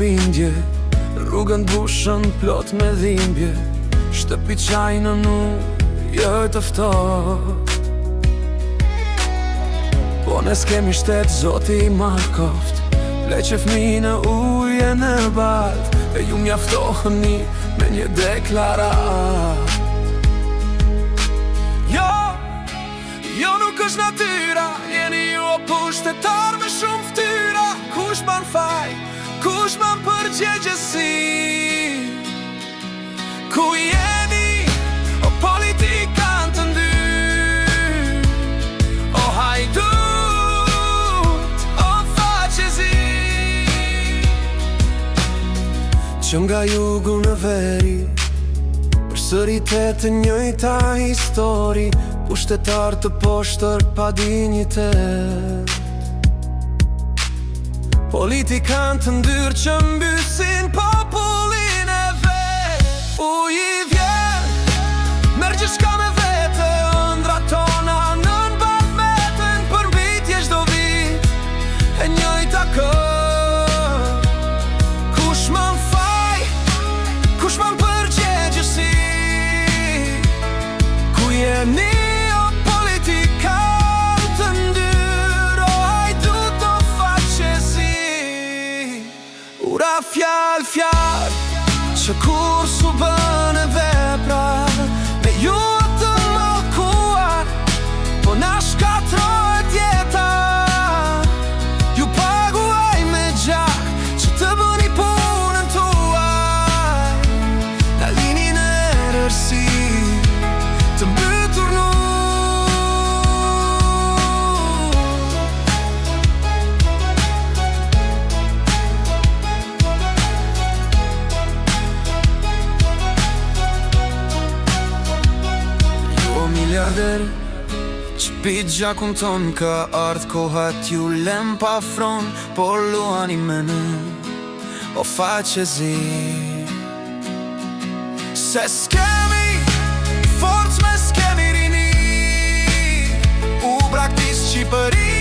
bindje, rrugën bushën plot me dhimbje, shtëpi qajnë nuk jë ftoft. Po ne s'kemi shtet, Zoti I Markoft, pleqe fmi në uje në balt, e ju mjaftoheni me një deklarat. Jo nuk është natyra, jeni ju o pushtetar me shumë ftyra. Kush ban faj, kush ban përgjegjësi? Ku jeni, o politikan të ndyr, o hajdut, o faqezi, që nga jugu në veri përsëritet të njëjta histori, pushtetar të poshtër pa dinjitet, politikan të ndyrë që mbysin popullin e vet. Uj I vjen, merr gjithçka me vete, ëndrat tona nën balmetën, përmbitje çdo vit, e njëjta kë. Kush më faj, kush më përgjegjësi? Ku jeni? Ura fjall, që kur su bën e vepra, me ju të mallkuar, po na shkatrohet jeta. Ju paguaj me gjak, që të bëni punën tuaj, na lini në errësi, të mbytur nuk. Miliarder, që pit gjakun ton, ka ardh koha t'ju lem pa fron, por luani me në, o faqezi. Se s'kemi forc me s'kemi rini, u braktis Shqipëri.